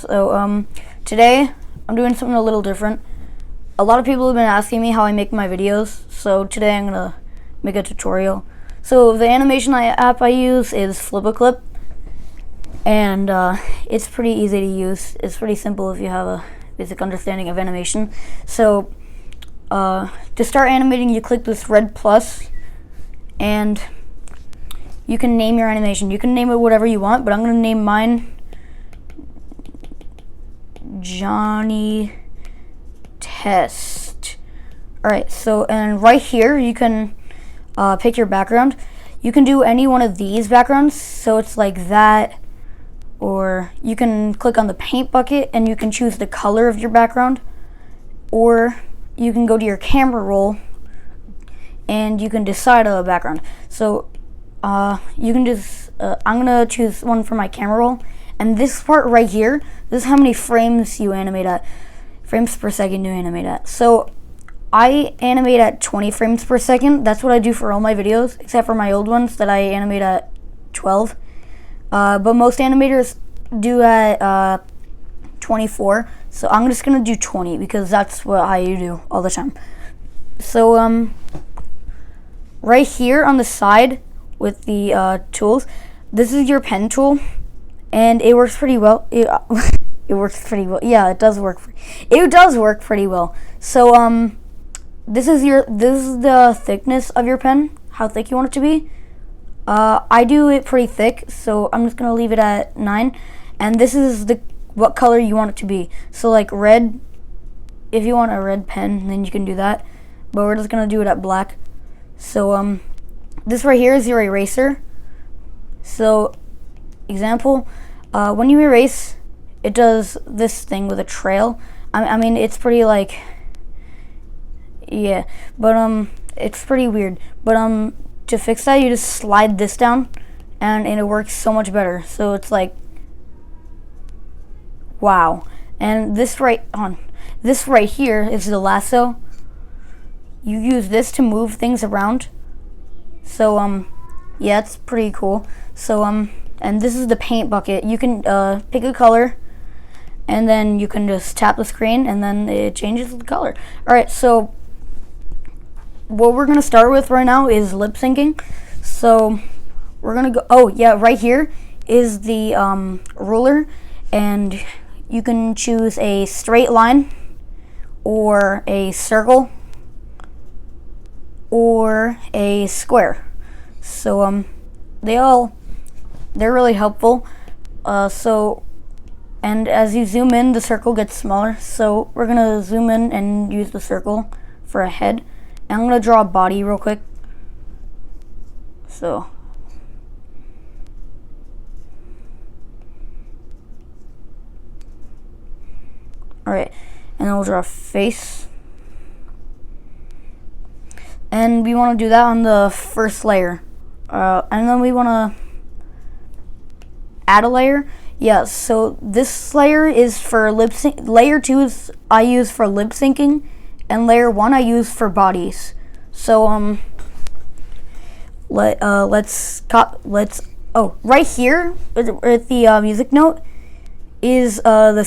So today I'm doing something a little different. A lot of people have been asking me how I make my videos, so today I'm gonna make a tutorial. So the animation app I use is Flipaclip, and it's pretty easy to use. It's pretty simple if you have a basic understanding of animation. So to start animating, you click this red plus, and you can name your animation. You can name it whatever you want, but I'm gonna name mine Johnny Test. Alright, so and right here you can pick your background. You can do any one of these backgrounds, so it's like that, or you can click on the paint bucket and you can choose the color of your background, or you can go to your camera roll and you can decide a background. So you can just I'm gonna choose one for my camera roll, and this part right here, this is how many frames you animate at, frames per second you animate at. So I animate at 20 frames per second. That's what I do for all my videos, except for my old ones that I animate at 12. But most animators do at 24. So I'm just gonna do 20 because that's what I do all the time. So right here on the side with the tools, this is your pen tool, and it works pretty well. It works pretty well. Yeah, it does work. It does work pretty well. So this is the thickness of your pen, how thick you want it to be. I do it pretty thick, so I'm just gonna leave it at 9. And this is what color you want it to be. So like red, if you want a red pen, then you can do that. But we're just gonna do it at black. So this right here is your eraser. So example, when you erase, it does this thing with a trail. I mean, it's pretty like, yeah, but it's pretty weird. But to fix that, you just slide this down, and it works so much better. So it's like, wow. And this right here is the lasso. You use this to move things around. So yeah, it's pretty cool. So and this is the paint bucket. You can pick a color, and then you can just tap the screen, and then it changes the color. All right, so what we're gonna start with right now is lip syncing. So we're gonna go. Oh yeah, right here is the ruler, and you can choose a straight line, or a circle, or a square. So they're really helpful. And as you zoom in, the circle gets smaller. So we're gonna zoom in and use the circle for a head. And I'm gonna draw a body real quick. So alright, and then we'll draw a face. And we want to do that on the first layer. And then we want to add a layer. Yeah, so this layer is for lip sync. Layer 2 is I use for lip syncing, and layer 1 I use for bodies. So let's right here at the music note is the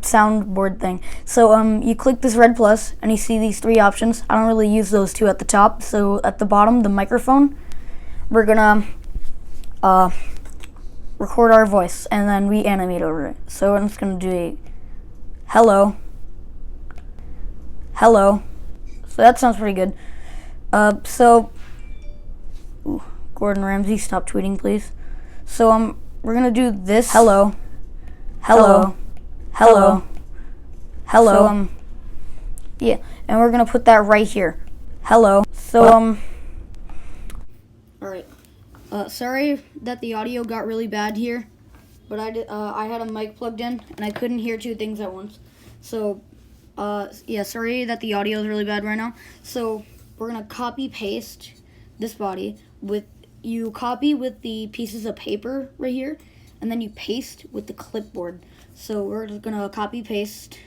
soundboard thing. So you click this red plus and you see these 3 options. I don't really use those 2 at the top. So at the bottom, the microphone, we're gonna record our voice, and then we animate over it. So I'm just gonna do a hello. So that sounds pretty good. Gordon Ramsay, stop tweeting, please. So we're gonna do this hello. So yeah, and we're gonna put that right here. Hello. So alright. Sorry that the audio got really bad here, but I had a mic plugged in and I couldn't hear 2 things at once. So yeah, sorry that the audio is really bad right now. So we're gonna copy paste this body you copy with the pieces of paper right here, and then you paste with the clipboard. So we're just gonna copy paste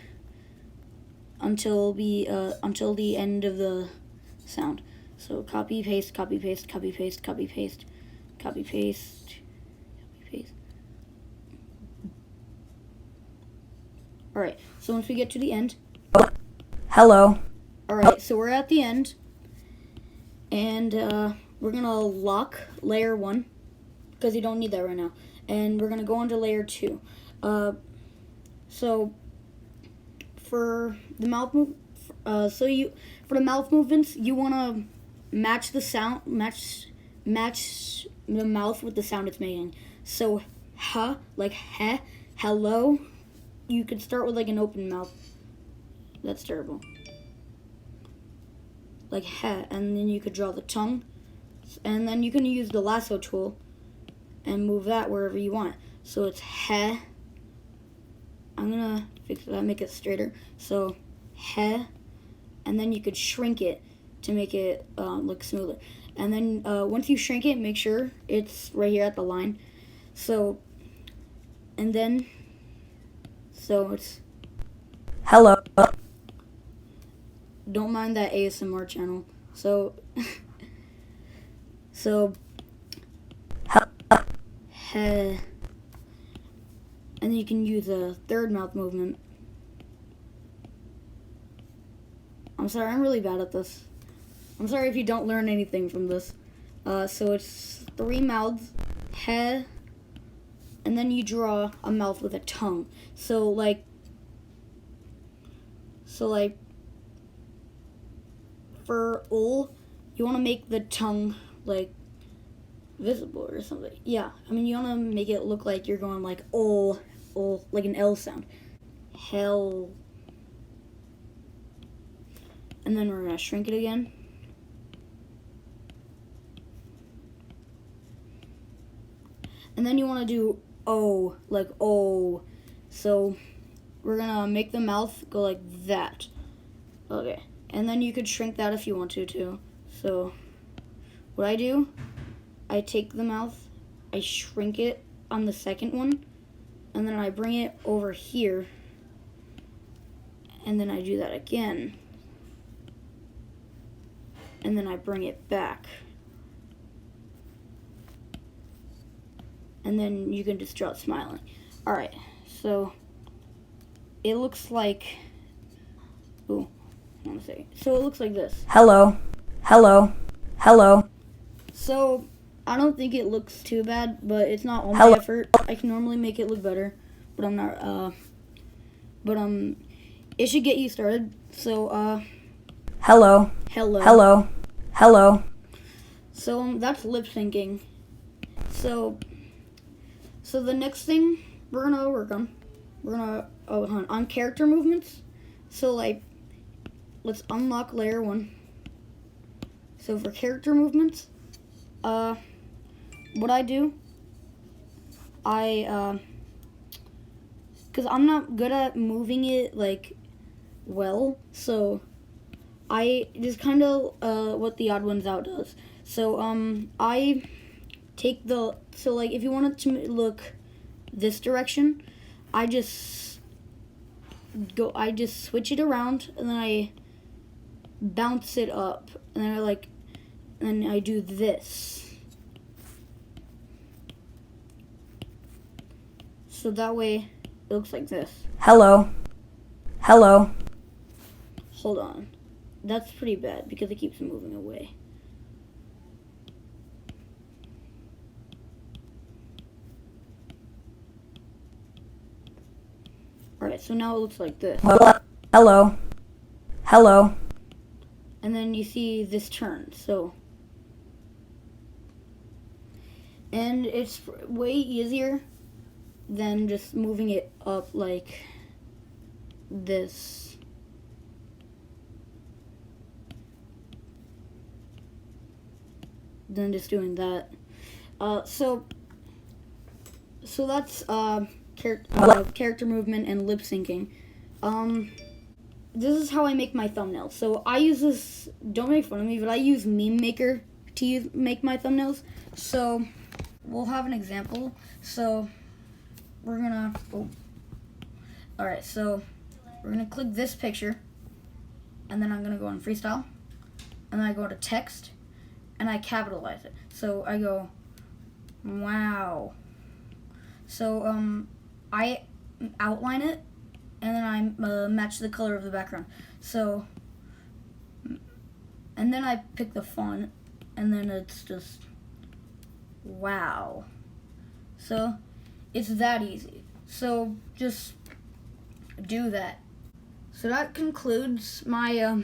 until the end of the sound. So copy paste, copy paste, copy paste, copy paste, copy paste, copy paste. Alright, so once we get to the end. Hello. Alright, so we're at the end. And we're going to lock layer 1. Because you don't need that right now. And we're going to go on to layer 2. So for the mouth for the mouth movements, you want to match the sound, match the mouth with the sound it's making. So ha, like he, hello. You could start with like an open mouth. That's terrible. Like he, and then you could draw the tongue, and then you can use the lasso tool and move that wherever you want. So it's he. I'm gonna fix that, make it straighter. So he, and then you could shrink it to make it look smoother. And then once you shrink it, make sure it's right here at the line. So, and then, so it's Hello. Don't mind that ASMR channel. So, so, he, and then you can use a third mouth movement. I'm sorry, I'm really bad at this. I'm sorry if you don't learn anything from this. So it's 3 mouths, he, and then you draw a mouth with a tongue. So like for ul, you want to make the tongue like visible or something. Yeah, I mean you want to make it look like you're going like ul, like an L sound. Hell. And then we're gonna shrink it again. And then you want to do O, like O. So we're gonna make the mouth go like that. Okay. And then you could shrink that if you want to too. So what I do, I take the mouth, I shrink it on the second one, and then I bring it over here, and then I do that again. And then I bring it back. And then you can just draw it smiling. Alright, so it looks like, ooh, I want to say, so it looks like this. Hello. Hello. Hello. So I don't think it looks too bad, but it's not all my effort. I can normally make it look better, but I'm not, it should get you started. So, Hello. hello. Hello. Hello. So that's lip syncing. So the next thing we're gonna work on, on character movements. So like, let's unlock layer 1. So for character movements, what I do, because I'm not good at moving it like well, so I just kind of what the odd ones out does. So I take so like if you want it to look this direction, I just switch it around, and then I bounce it up, and then I do this. So that way it looks like this. Hello. Hello. Hold on. That's pretty bad because it keeps moving away. Alright, so now it looks like this. Hello. Hello. And then you see this turn, so. And it's way easier than just moving it up like this. Than just doing that. So that's character movement and lip syncing. This is how I make my thumbnails. So I use this. Don't make fun of me, but I use Meme Maker to make my thumbnails. So we'll have an example. So we're gonna. Oh. All right. So we're gonna click this picture, and then I'm gonna go on freestyle, and then I go to text, and I capitalize it. So I go, wow. So I outline it, and then I match the color of the background. So, and then I pick the font, and then it's just, wow. So, it's that easy. So, just do that. So that concludes my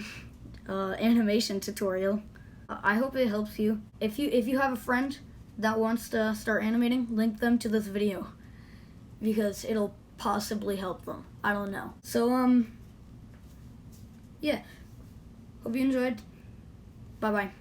animation tutorial. I hope it helps you. If you have a friend that wants to start animating, link them to this video because it'll possibly help them. I don't know. So yeah. Hope you enjoyed. Bye bye.